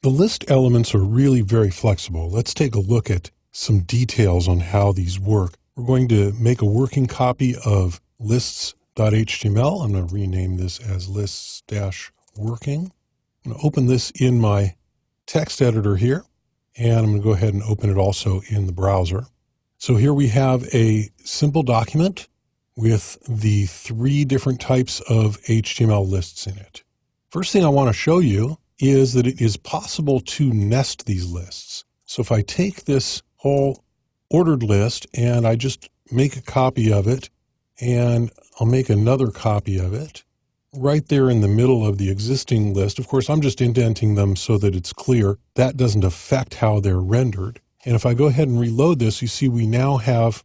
The list elements are really very flexible. Let's take a look at some details on how these work. We're going to make a working copy of lists.html. I'm going to rename this as lists-working. I'm going to open this in my text editor here, and I'm going to go ahead and open it also in the browser. So here we have a simple document with the 3 different types of HTML lists in it. First thing I want to show you is that it is possible to nest these lists. So if I take this whole ordered list and I just make a copy of it, and I'll make another copy of it right there in the middle of the existing list. Of course, I'm just indenting them so that it's clear. That doesn't affect how they're rendered. And if I go ahead and reload this, you see we now have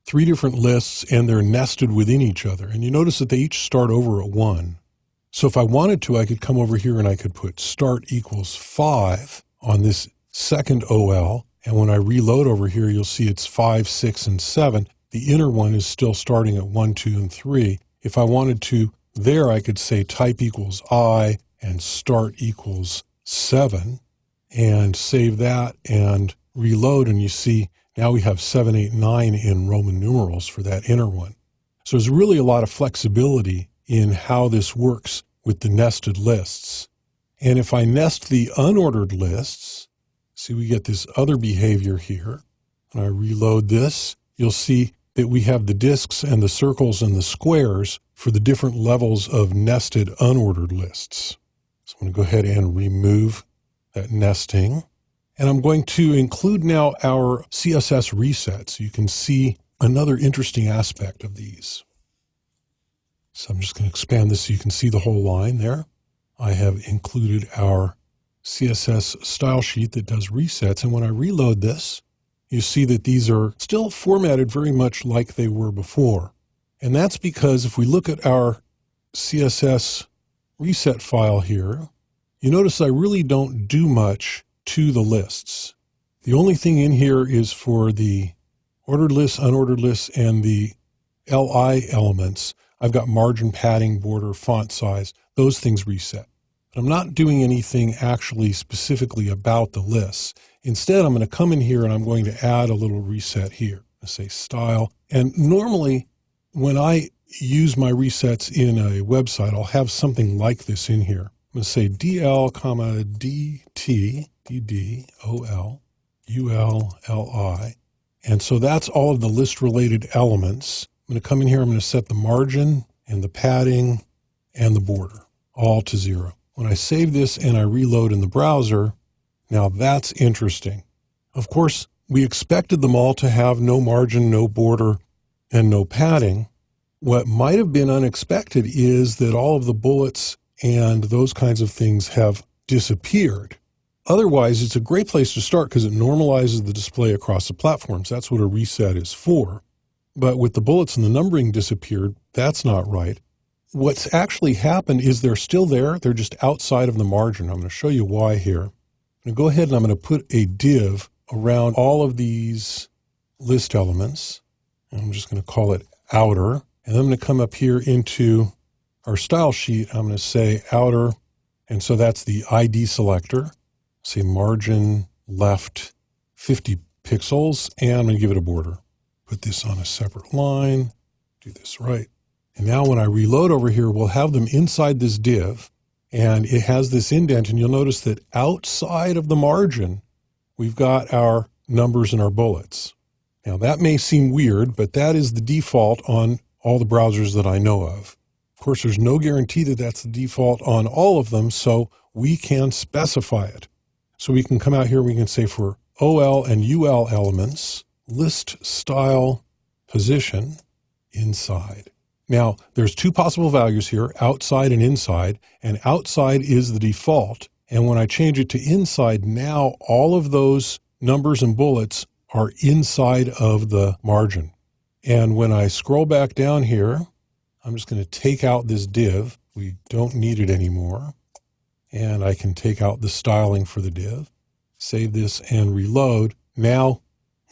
3 different lists and they're nested within each other. And you notice that they each start over at 1. So if I wanted to, I could come over here and I could put start equals 5 on this second OL. And when I reload over here, you'll see it's 5, 6, and 7. The inner one is still starting at 1, 2, and 3. If I wanted to, there I could say type equals I and start equals 7 and save that and reload. And you see now we have 7, 8, 9 in Roman numerals for that inner one. So there's really a lot of flexibility in how this works with the nested lists. And if I nest the unordered lists, see we get this other behavior here. When I reload this, you'll see that we have the disks and the circles and the squares for the different levels of nested unordered lists. So I'm going to go ahead and remove that nesting. And I'm going to include now our CSS resets. You can see another interesting aspect of these. So I'm just going to expand this so you can see the whole line there. I have included our CSS style sheet that does resets. And when I reload this, you see that these are still formatted very much like they were before. And that's because if we look at our CSS reset file here, you notice I really don't do much to the lists. The only thing in here is for the ordered lists, unordered lists, and the LI elements. I've got margin, padding, border, font size, those things reset. But I'm not doing anything actually specifically about the lists. Instead, I'm going to come in here and I'm going to add a little reset here. I say style. And normally when I use my resets in a website, I'll have something like this in here. I'm going to say DL, DT, DDOL, ULLI. And so that's all of the list related elements. I'm going to come in here, I'm going to set the margin and the padding and the border all to 0. When I save this and I reload in the browser, now that's interesting. Of course, we expected them all to have no margin, no border, and no padding. What might have been unexpected is that all of the bullets and those kinds of things have disappeared. Otherwise, it's a great place to start because it normalizes the display across the platforms. That's what a reset is for. But with the bullets and the numbering disappeared, that's not right. What's actually happened is they're still there. They're just outside of the margin. I'm going to show you why here. I'm going to go ahead and I'm going to put a div around all of these list elements. And I'm just going to call it outer. And I'm going to come up here into our style sheet. I'm going to say outer. And so that's the ID selector. Say margin left 50 pixels. And I'm going to give it a border. Put this on a separate line. Do this right. And now when I reload over here, we'll have them inside this div. And it has this indent. And you'll notice that outside of the margin, we've got our numbers and our bullets. Now that may seem weird, but that is the default on all the browsers that I know of. Of course, there's no guarantee that that's the default on all of them, so we can specify it. So we can come out here, we can say for OL and UL elements, list style position inside. Now, there's 2 possible values here, outside and inside, and outside is the default. And when I change it to inside, now all of those numbers and bullets are inside of the margin. And when I scroll back down here, I'm just going to take out this div. We don't need it anymore. And I can take out the styling for the div, save this and reload. Now,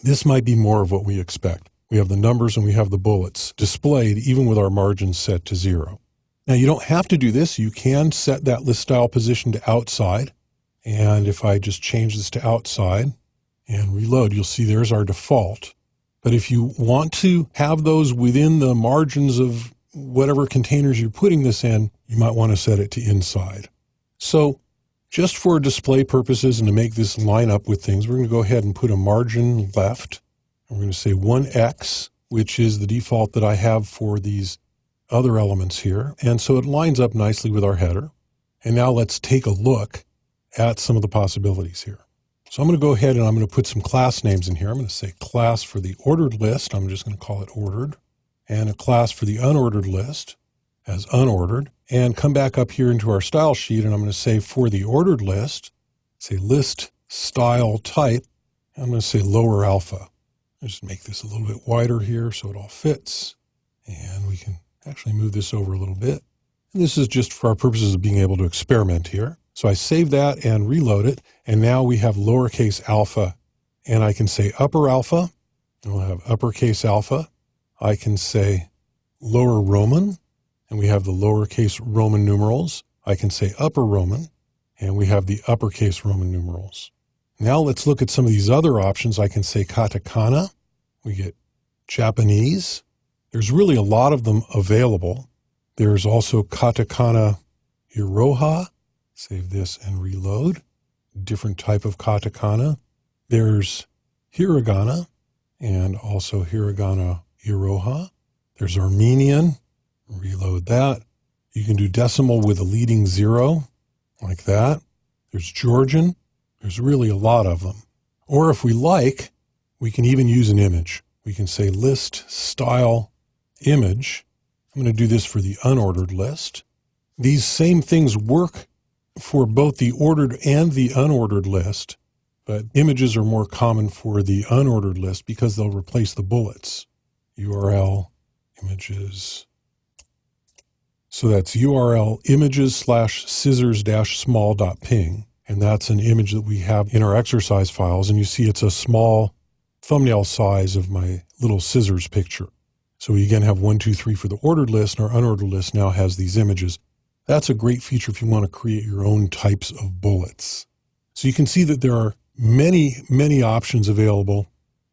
this might be more of what we expect. We have the numbers and we have the bullets displayed even with our margins set to 0. Now you don't have to do this. You can set that list style position to outside. And if I just change this to outside and reload, you'll see there's our default. But if you want to have those within the margins of whatever containers you're putting this in, you might want to set it to inside. So just for display purposes and to make this line up with things, we're going to go ahead and put a margin left. And we're going to say 1x, which is the default that I have for these other elements here. And so it lines up nicely with our header. And now let's take a look at some of the possibilities here. So I'm going to go ahead and I'm going to put some class names in here. I'm going to say class for the ordered list. I'm just going to call it ordered. And a class for the unordered list as unordered. And come back up here into our style sheet, and I'm going to say for the ordered list, say list style type. I'm going to say lower alpha. I'll just make this a little bit wider here so it all fits. And we can actually move this over a little bit. And this is just for our purposes of being able to experiment here. So I save that and reload it. And now we have lowercase alpha. And I can say upper alpha. And we'll have uppercase alpha. I can say lower Roman. And we have the lowercase Roman numerals. I can say upper Roman. And we have the uppercase Roman numerals. Now let's look at some of these other options. I can say katakana. We get Japanese. There's really a lot of them available. There's also katakana iroha. Save this and reload. Different type of katakana. There's hiragana and also hiragana iroha. There's Armenian. Reload that. You can do decimal with a leading 0 like that. There's Georgian. There's really a lot of them. Or if we like, we can even use an image. We can say list style image. I'm going to do this for the unordered list. These same things work for both the ordered and the unordered list, but images are more common for the unordered list because they'll replace the bullets. URL images. So that's URL images / scissors -small.ping. And that's an image that we have in our exercise files. And you see it's a small thumbnail size of my little scissors picture. So we again have 1, 2, 3 for the ordered list, and our unordered list now has these images. That's a great feature if you want to create your own types of bullets. So you can see that there are many, many options available.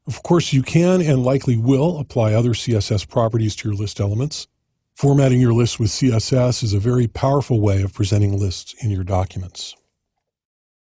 Of course, you can and likely will apply other CSS properties to your list elements. Formatting your list with CSS is a very powerful way of presenting lists in your documents.